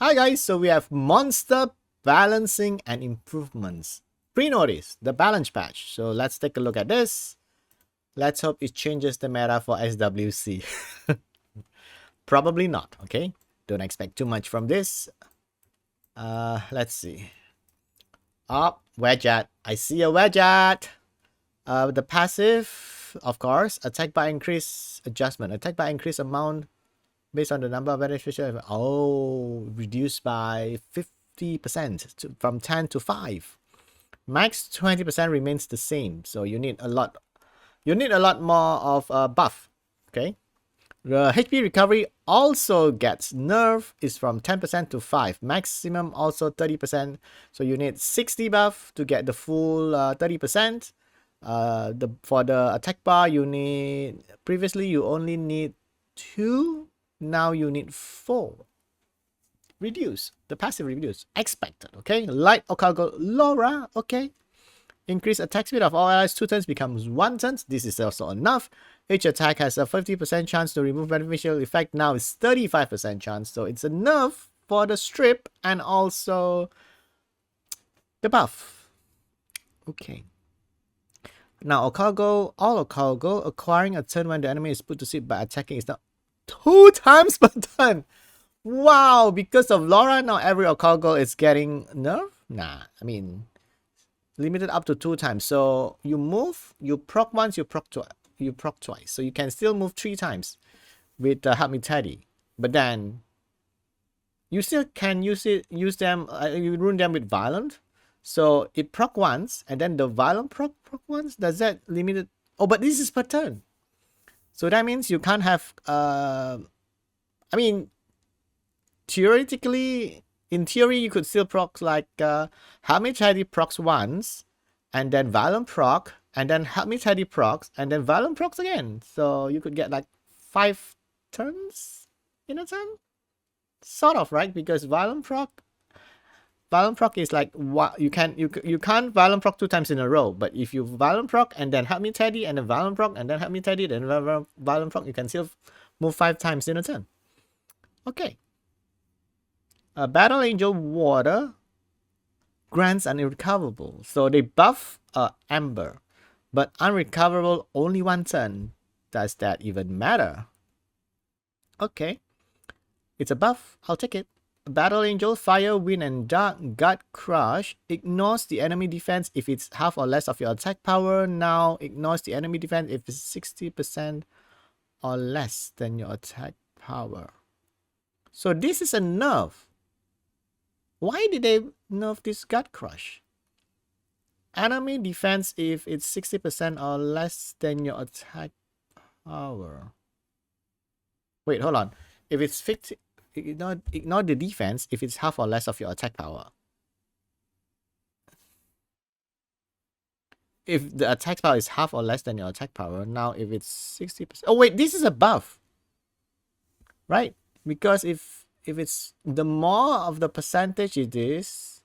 Hi guys, so we have monster balancing and improvements. Pre-notice, the balance patch. So let's take a look at this. Let's hope it changes the meta for SWC. Probably not, okay? Don't expect too much from this. Let's see. Oh, WEDJAT. I see a WEDJAT. The passive, of course, attack by increase adjustment. Attack by increase amount based on the number of beneficial. Oh, reduced by 50% from 10 to 5. Max 20% remains the same. So you need a lot. You need a lot more of a buff. Okay. The HP recovery also gets nerf. Is from 10% to 5. Maximum also 30%. So you need 60 buff to get the full 30%. For the attack bar, you need previously you only need 2. Now you need 4. Reduce. The passive reduce. Expected. Okay. Light Okago LORA. Okay. Increase attack speed of all allies 2 turns becomes 1 turn. This is also enough. Each attack has a 50% chance to remove beneficial effect. Now it's 35% chance. So it's enough for the strip and also the buff. Okay. Now Okago, all Okago, acquiring a turn when the enemy is put to sleep by attacking is now 2 times per turn. Wow, because of LORA, now every Okago is getting nerf? Nah, I mean, limited up to 2 times. So you move, you proc once, you proc twice. So you can still move 3 times with Help Me Teddy. But then you still can use them, you ruin them with Violent. So it proc once, and then the Violent proc once. Does that limit it? Oh, but this is per turn. So that means you can't have, I mean, theoretically, in theory, you could still proc like Help Me Teddy procs once, and then Violent proc, and then Help Me Teddy procs, and then Violent procs again. So you could get like 5 turns in a turn? Sort of, right? Because Violent proc is like what you can't Violent proc 2 times in a row. But if you Violent proc and then Help Me Teddy and then Violent proc and then Help Me Teddy then Violent proc, you can still move 5 times in a turn. Okay. Battle Angel Water grants an irrecoverable. So they buff Amber, but unrecoverable only 1 turn. Does that even matter? Okay. It's a buff. I'll take it. Battle Angel, Fire, Wind, and Dark Gut Crush ignores the enemy defense if it's half or less of your attack power. Now ignores the enemy defense if it's 60% or less than your attack power. So this is a nerf. Why did they nerf this Gut Crush? Enemy defense if it's 60% or less than your attack power. Wait, hold on. If it's 50, ignore the defense if it's half or less of your attack power. If the attack power is half or less than your attack power, now if it's 60%. Oh wait, this is a buff. Right? Because if it's the more of the percentage it is,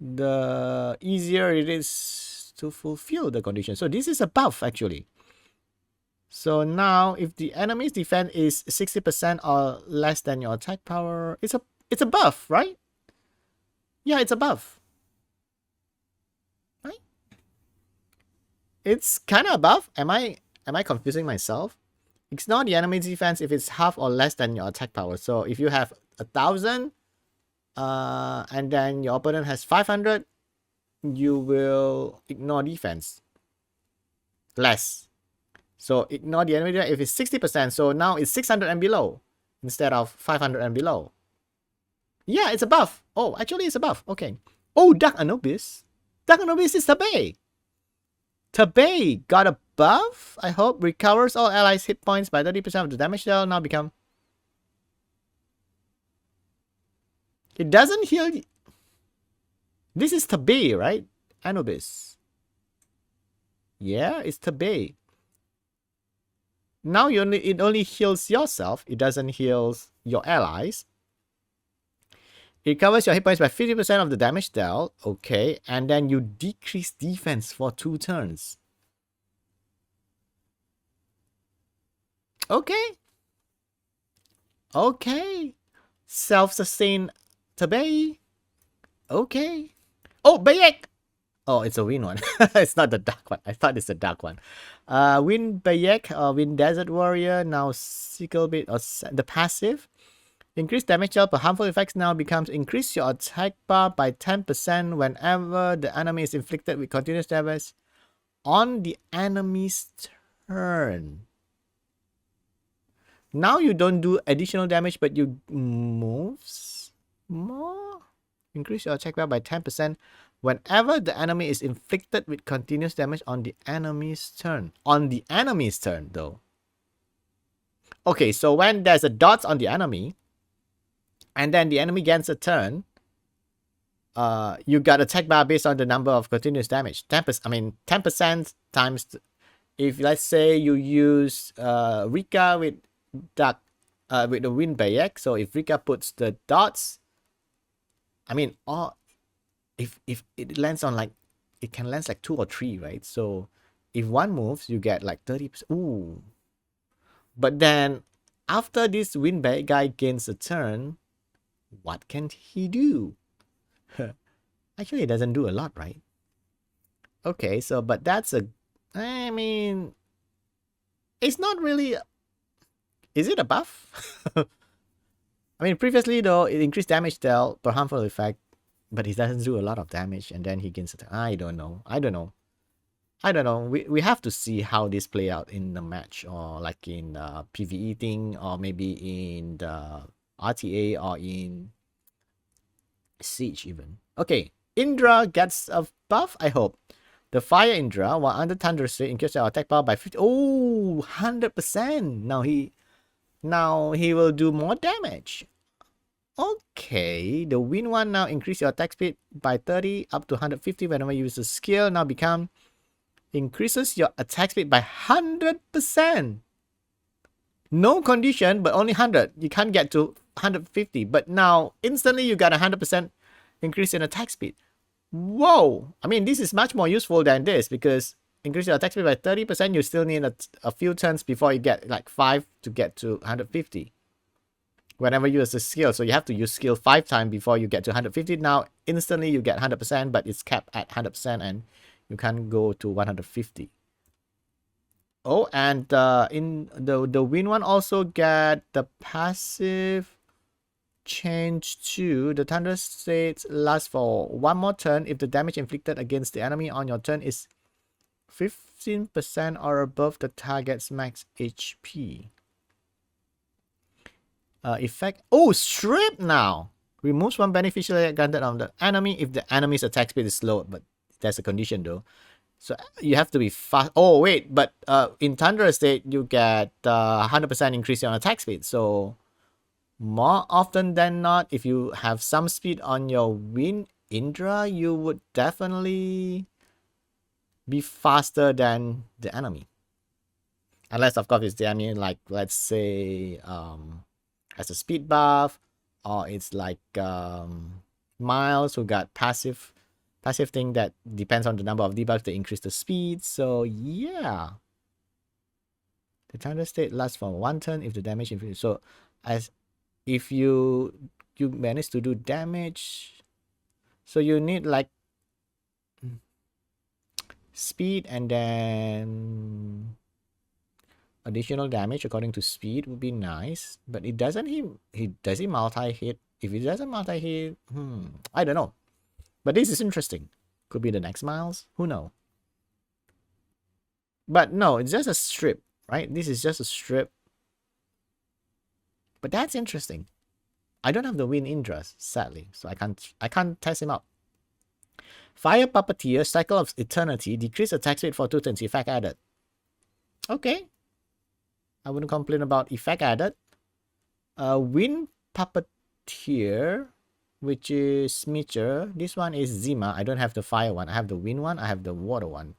the easier it is to fulfill the condition. So this is a buff actually. So now if the enemy's defense is 60% or less than your attack power, it's a buff, right? Yeah, it's a buff. Right? It's kind of a buff. Am I confusing myself? Ignore the enemy's defense if it's half or less than your attack power. So if you have 1,000 and then your opponent has 500, you will ignore defense. Less. So ignore the enemy if it's 60%. So now it's 600 and below instead of 500 and below. Yeah, it's a buff. Oh, actually it's a buff. Okay. Oh, Dark Anubis. Dark Anubis is Tabei. Tabei got a buff. I hope recovers all allies' hit points by 30% of the damage dealt. Now become. It doesn't heal. This is Tabei, right? Anubis. Yeah, it's Tabei. Now it only heals yourself. It doesn't heal your allies. It covers your hit points by 50% of the damage dealt. Okay. And then you decrease defense for 2 turns. Okay. Okay. Self-sustain Tabei. Okay. Oh, Bayek! Oh, it's a wind one. It's not the dark one. I thought it's the dark one. Wind Bayek, Wind Desert Warrior, now Sickle Bit, or the passive. Increased damage dealt per harmful effects now becomes increase your attack bar by 10% whenever the enemy is inflicted with continuous damage on the enemy's turn. Now you don't do additional damage, but you moves more. Increase your attack bar by 10% whenever the enemy is inflicted with continuous damage on the enemy's turn. On the enemy's turn, though. Okay, so when there's a dot on the enemy, and then the enemy gains a turn, you got attack bar based on the number of continuous damage. 10%, I mean, 10% times, if let's say you use Rika with the Wind Bayek, so if Rika puts the dots, I mean, if it lands on like, it can land like 2 or 3, right? So if one moves, you get like 30%. Ooh. But then after this Wind Bayek guy gains a turn, what can he do? Actually, it doesn't do a lot, right? Okay, so, but that's a, I mean, it's not really, is it a buff? I mean, previously though, it increased damage dealt per harmful effect, but he doesn't do a lot of damage, and then he gains a, I don't know. We have to see how this play out in the match, or like in the PvE thing, or maybe in the RTA, or in Siege even. Okay, Indra gets a buff, I hope. The Fire Indra, while under Thunder State, increases your attack power by 50. Oh, 100%. Now he will do more damage. Okay, the Wind one now increase your attack speed by 30 up to 150 whenever you use a skill. Now increases your attack speed by 100%. No condition, but only 100. You can't get to 150. But now, instantly, you got 100% increase in attack speed. Whoa! I mean, this is much more useful than this, because increase your attack speed by 30%, you still need a few turns before you get like 5 to get to 150. Whenever you use a skill. So you have to use skill 5 times before you get to 150. Now, instantly, you get 100%, but it's capped at 100%, and you can't go to 150. Oh, and in the Wind one also get the passive change to the Thunder State lasts for 1 more turn if the damage inflicted against the enemy on your turn is 15% or above the target's max HP. Effect. Oh, strip now. Removes 1 beneficial granted on the enemy if the enemy's attack speed is slow, but there's a condition though. So you have to be fast. Oh, wait, but in Thunder State, you get 100% increase on attack speed. So more often than not, if you have some speed on your Wind Indra, you would definitely be faster than the enemy. Unless, of course, it's the enemy, like, let's say, has a speed buff, or it's like Miles, who got passive thing that depends on the number of debuffs to increase the speed. So yeah, the Thunder State lasts for 1 turn if the damage increases. So as if you manage to do damage, so you need like speed and then additional damage according to speed would be nice. But it doesn't, does he multi-hit? If he doesn't multi-hit, I don't know. But this is interesting. Could be the next Miles. Who knows? But no, it's just a strip, right? This is just a strip. But that's interesting. I don't have the Wind Indras, sadly, so I can't test him out. Fire Puppeteer, Cycle of Eternity, decrease attack speed for 2 turns. Effect added. Okay. I wouldn't complain about effect added. Wind Puppeteer, which is Smitcher. This one is Zima. I don't have the fire one. I have the wind one. I have the water one.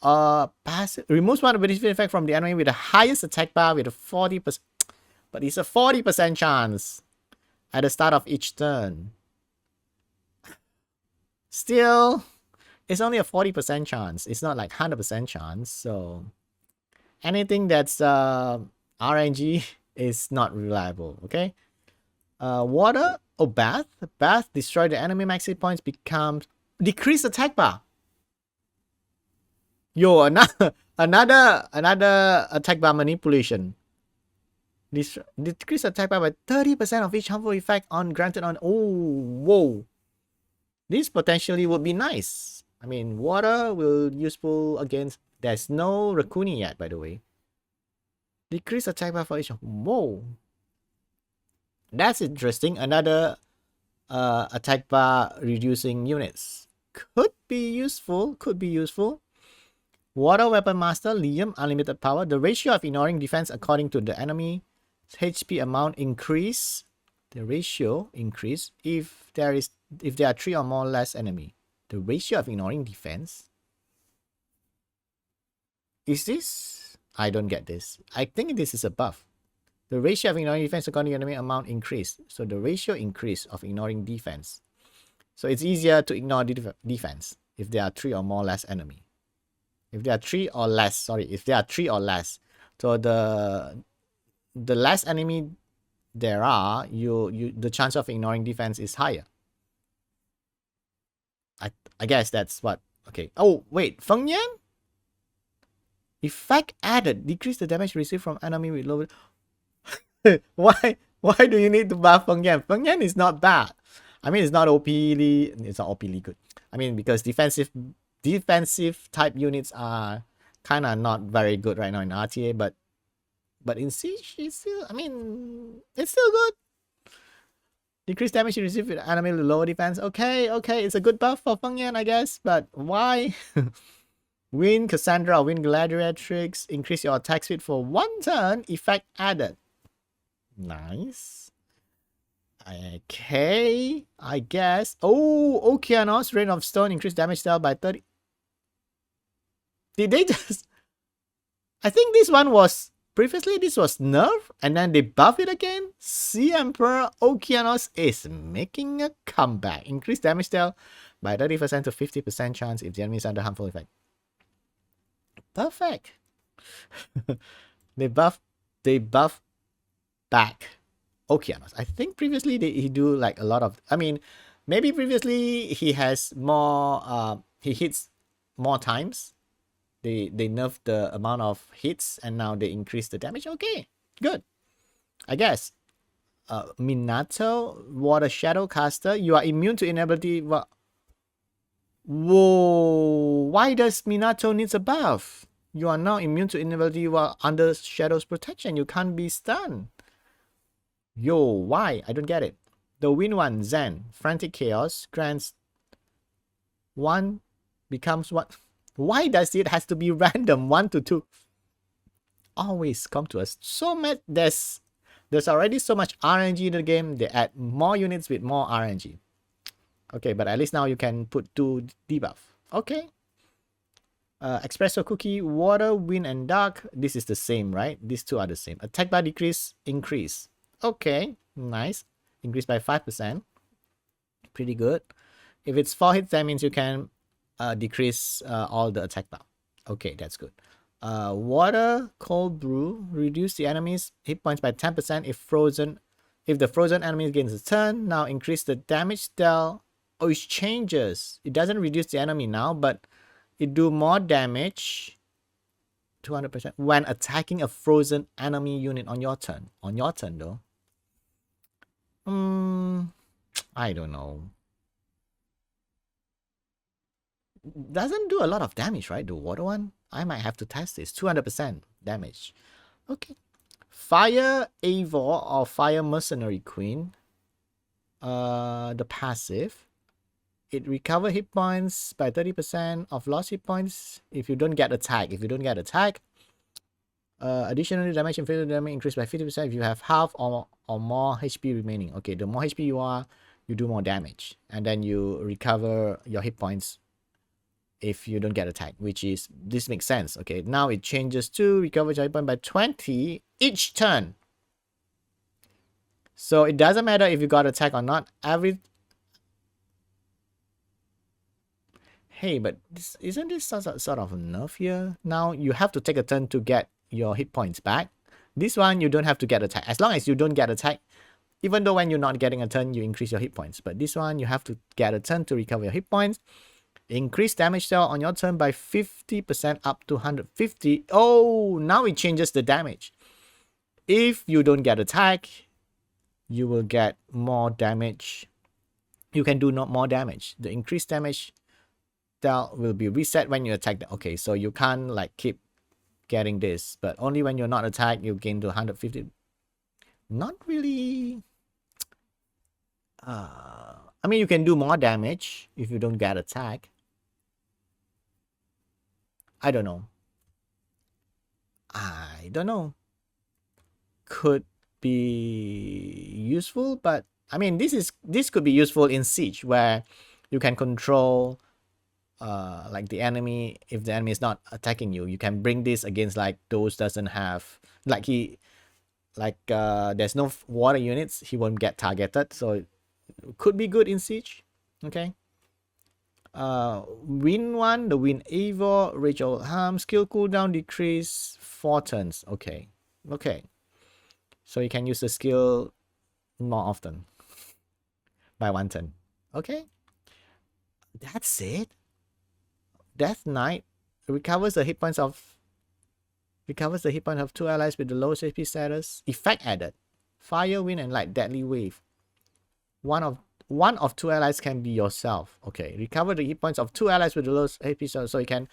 Passive removes one ability effect from the enemy with the highest attack bar with a 40%. But it's a 40% chance at the start of each turn. Still, it's only a 40% chance. It's not like 100% chance. So anything that's RNG is not reliable. Okay. Water. Oh, bath. Bath. Destroy the enemy max hit points. Becomes decrease attack bar. Yo, another attack bar manipulation. Decrease attack bar by 30% of each harmful effect on granted on. Oh, whoa. This potentially would be nice. I mean, water will useful against. There's no Rakuni yet, by the way. Decrease attack bar for each. Whoa. That's interesting. Another attack bar reducing units. Could be useful. Could be useful. Water Weapon Master, Liam, unlimited power. The ratio of ignoring defense according to the enemy HP amount increase. The ratio increase if there are 3 or more less enemy. The ratio of ignoring defense. Is this? I don't get this. I think this is a buff. The ratio of ignoring defense according to the enemy amount increase. So the ratio increase of ignoring defense. So it's easier to ignore defense if there are 3 or more less enemy. If there are 3 or less, sorry, if there are 3 or less. So the less enemy there are, the chance of ignoring defense is higher. I guess that's what. Okay. Oh wait, Feng Yan? Effect added. Decrease the damage received from enemy with low. Why do you need to buff Feng Yan? Feng Yan is not bad. I mean, it's not OPly. It's not OPly good. I mean, because defensive type units are kind of not very good right now in RTA, but in Siege, it's still. I mean, it's still good. Decrease damage you receive with enemy with lower defense. Okay, it's a good buff for Feng Yan, I guess. But why? Win Cassandra or win Gladiatrix. Increase your attack speed for 1 turn. Effect added. Nice. Okay, I guess. Oh, Okeanos, Rain of Stone, increase damage dealt by 30. Did they just... I think this one was... Previously, this was nerf, and then they buff it again. Sea Emperor Okeanos is making a comeback. Increase damage dealt by 30% to 50% chance if the enemy is under harmful effect. Perfect. They buff back Okeanos. I think previously he do like a lot of. I mean, maybe previously he has more. He hits more times. They nerf the amount of hits and now they increase the damage. Okay, good. I guess. Minato, Water Shadow Caster. You are immune to inability. Whoa! Why does Minato needs a buff? You are now immune to inability while under Shadow's protection. You can't be stunned. Yo, why? I don't get it. The win one, Zen. Frantic Chaos grants 1 becomes 1. Why does it has to be random 1 to 2? Always come to us. So much. There's already so much RNG in the game. They add more units with more RNG. Okay, but at least now you can put 2 debuff. Okay. Espresso Cookie, Water, Wind, and Dark. This is the same, right? These 2 are the same. Attack by decrease, increase. Okay, nice. Increase by 5%. Pretty good. If it's 4 hits, that means you can decrease all the attack bar. Okay, that's good. Water, Cold Brew, reduce the enemy's hit points by 10% if the frozen enemy gains a turn. Now increase the damage dealt. Oh, it changes. It doesn't reduce the enemy now, but it do more damage. 200% when attacking a frozen enemy unit on your turn. On your turn, though. I don't know. Doesn't do a lot of damage, right? The water one? I might have to test this. 200% damage. Okay. Fire Eivor or Fire Mercenary Queen. The passive. It recover hit points by 30% of lost hit points if you don't get attack. Additionally, damage inflicted damage increased by 50% if you have half or more HP remaining. Okay, the more HP you are, you do more damage. And then you recover your hit points if you don't get attacked, which is, this makes sense. Okay, now it changes to recover your hit point by 20 each turn. So it doesn't matter if you got attack or not. Hey, but isn't this sort of a nerf here? Now you have to take a turn to get your hit points back. This one, you don't have to get attacked. As long as you don't get attacked, Even though when you're not getting a turn, you increase your hit points. But this one, you have to get a turn to recover your hit points. Increase damage dealt on your turn by 50% up to 150. Oh, now it changes the damage. If you don't get attack, you will get more damage. You can do more damage. The increased damage dealt will be reset when you attack. Okay, so you can't like keep getting this, but only when you're not attacked, you gain to 150. Not really. I mean, you can do more damage if you don't get attack. I don't know. Could be useful, but I mean, this could be useful in Siege, where you can control like the enemy. If the enemy is not attacking you, you can bring this against like those doesn't have like there's no water units, he won't get targeted, so it could be good in Siege. Okay. Win 1, the Win Evo, Ritual Harm, skill cooldown decrease 4 turns. Okay. So you can use the skill more often by 1 turn. Okay. That's it. Death Knight recovers the hit points of 2 allies with the lowest HP status. Effect added. Fire, Wind, and Light Deadly Wave. One of 2 allies can be yourself. Okay. Recover the hit points of 2 allies with the lowest HP status. So you can,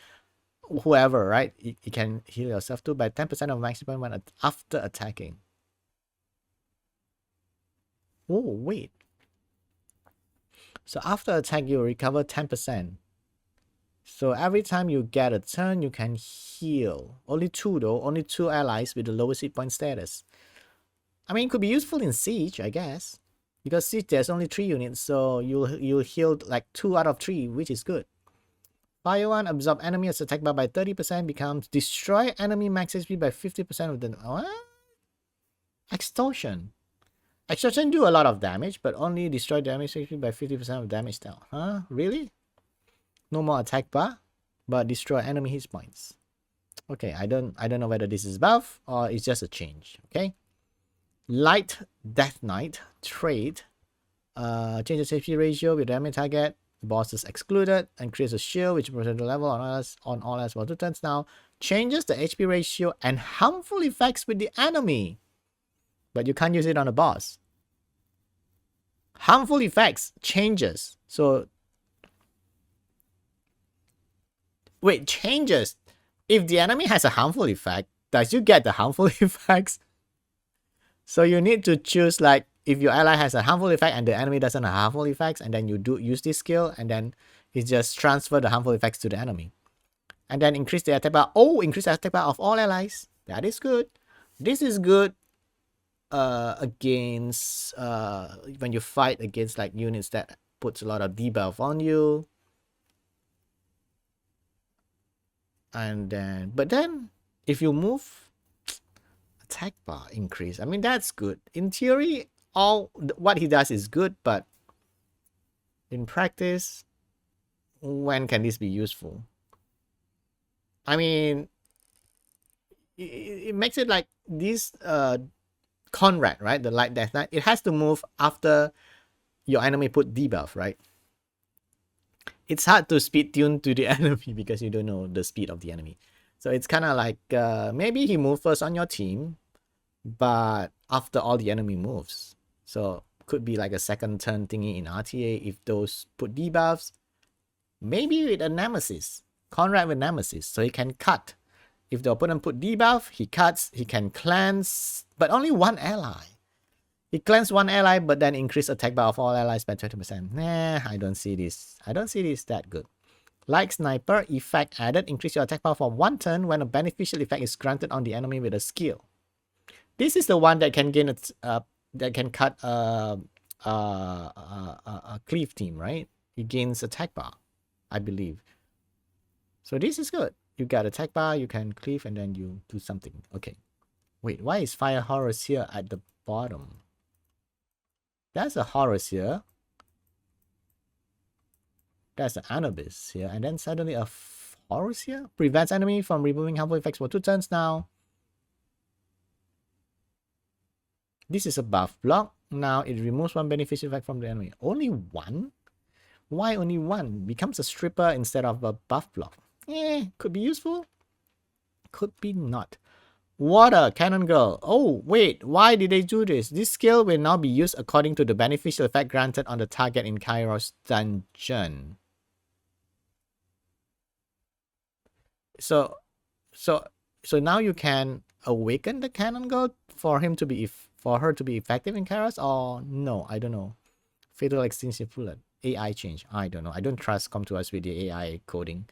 whoever, right? You can heal yourself too by 10% of maximum when after attacking. Oh, wait. So after attack, you recover 10%. So every time you get a turn, you can heal. Only 2 though. Only 2 allies with the lowest hit point status. I mean, it could be useful in Siege, I guess. Because Siege, there's only 3 units, so you'll heal like 2 out of 3, which is good. Fire 1, absorb enemy as attack bar by 30%, becomes destroy enemy max HP by 50% of the... What? Extortion. Extortion do a lot of damage, but only destroy damage HP by 50% of damage dealt. Huh? Really? No more attack bar, but destroy enemy hit points. Okay, I don't know whether this is buff or it's just a change. Okay. Light Death Knight trait. Changes HP ratio with enemy target. Boss is excluded and creates a shield which protects the level on all allies for 2 turns now. Changes the HP ratio and harmful effects with the enemy. But you can't use it on a boss. Harmful effects changes. So wait, changes. If the enemy has a harmful effect, does you get the harmful effects? So you need to choose like if your ally has a harmful effect and the enemy doesn't have harmful effects, and then you do use this skill, and then it just transfer the harmful effects to the enemy. And then increase the attack bar. Oh, increase the attack bar of all allies. That is good. This is good against when you fight against like units that puts a lot of debuff on you. And then, but then if you move, attack bar increase. I mean, that's good. In theory, all what he does is good, but in practice, when can this be useful? I mean, it makes it like this Conrad, right? The Light Death Knight. It has to move after your enemy put debuff, right? It's hard to speed tune to the enemy because you don't know the speed of the enemy. So it's kind of like maybe he moved first on your team, but after all the enemy moves. So could be like a second turn thingy in RTA if those put debuffs. Maybe with a Nemesis. Conrad with Nemesis. So he can cut. If the opponent put debuff, he cuts. He can cleanse, but only 1 ally. He cleanses 1 ally, but then increase attack bar of all allies by 20%. Nah, I don't see this. I don't see this that good. Like Sniper, effect added. Increase your attack power for 1 turn when a beneficial effect is granted on the enemy with a skill. This is the one that can gain that can cut a cleave team, right? He gains attack bar, I believe. So this is good. You got attack bar, you can cleave, and then you do something. Okay. Wait, why is Fire Horus here at the bottom? That's a Horus here. That's an Anubis here. And then suddenly a Horus here. Prevents enemy from removing harmful effects for 2 turns now. This is a buff block. Now it removes one beneficial effect from the enemy. Only one? Why only one? Becomes a stripper instead of a buff block. Could be useful. Could be not. Water, Cannon Girl. Oh, wait, why did they do this? This skill will now be used according to the beneficial effect granted on the target in Kairos dungeon. So now you can awaken the Cannon Girl for her to be effective in Kairos, or no? I don't know. Fatal Extinction Bullet. AI change. I don't know. I don't trust come to us with the AI coding.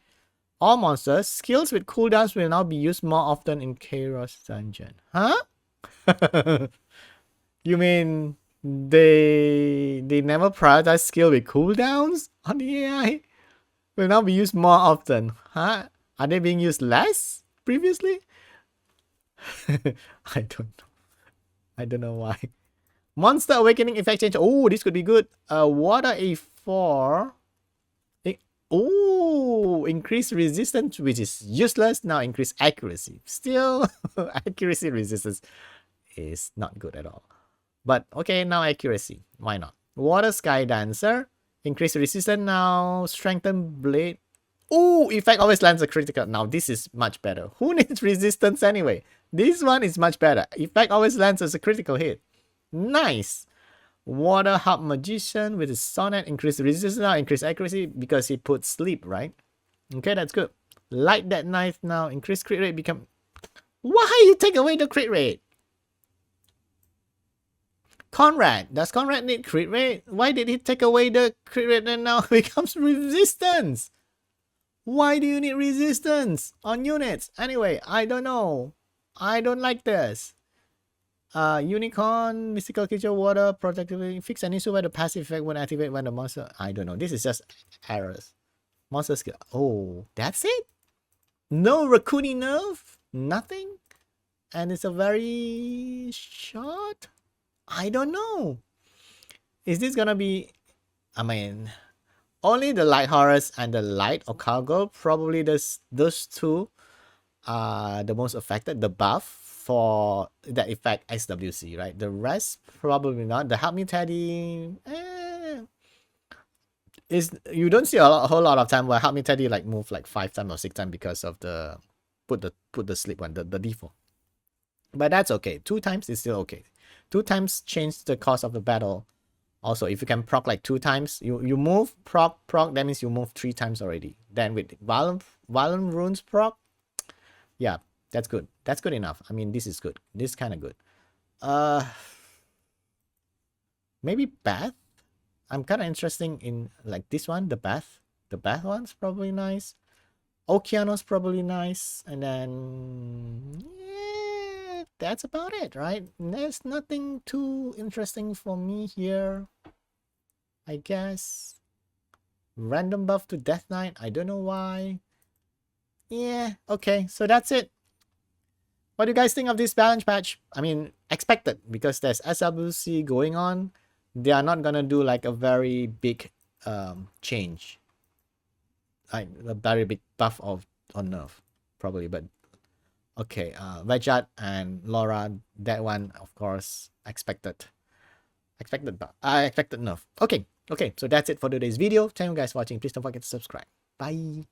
All monsters, skills with cooldowns will now be used more often in Kairos dungeon. Huh? You mean they never prioritize skill with cooldowns on the AI? Will now be used more often. Huh? Are they being used less previously? I don't know. I don't know why. Monster Awakening effect change. Oh, this could be good. Water A4. Oh, increase resistance, which is useless. Now increase accuracy. Still, accuracy resistance is not good at all. But okay, now accuracy. Why not? Water Sky Dancer. Increase resistance now. Strengthen blade. Oh, effect always lands a critical. Now this is much better. Who needs resistance anyway? This one is much better. Effect always lands as a critical hit. Nice. Water Hub Magician with his sonnet. Increase resistance now. Increase accuracy because he put sleep, right? Okay, that's good. Light that knife now. Increase crit rate become... Why you take away the crit rate? Conrad. Does Conrad need crit rate? Why did he take away the crit rate and now it becomes resistance? Why do you need resistance on units? Anyway, I don't know. I don't like this. Unicorn, Mystical Creature, Water, Protectively. Fix an issue where the passive effect when activate when the monster... I don't know. This is just errors. Monster skill. Oh, that's it? No Raccoony nerf? Nothing? And it's a very short? I don't know. Is this gonna be... I mean... Only the light horrors and the light or cargo, probably those two are the most affected. The buff for that effect SWC, right? The rest probably not. The Help Me Teddy is you don't see a whole lot of time where Help Me Teddy like move like 5 times or 6 times because of the put the sleep one, the default. But that's okay. 2 times is still okay. 2 times change the cost of the battle. Also, if you can proc like 2 times, you move proc, that means you move 3 times already. Then with Violent Runes proc, yeah, that's good. That's good enough. I mean, this is good. This is kind of good. Maybe Bath. I'm kind of interested in like this one, the Bath. The Bath one's probably nice. Okeanos probably nice. And then yeah, that's about it, right? There's nothing too interesting for me here, I guess. Random buff to Death Knight. I don't know why. Yeah, okay, so that's it. What do you guys think of this balance patch? I mean, expected because there's SWC going on. They are not gonna do like a very big change, like a very big buff on nerf, probably. But okay, WEDJAT and LORA, that one of course expected nerf. Okay, so that's it for today's video. Thank you guys for watching. Please don't forget to subscribe. Bye.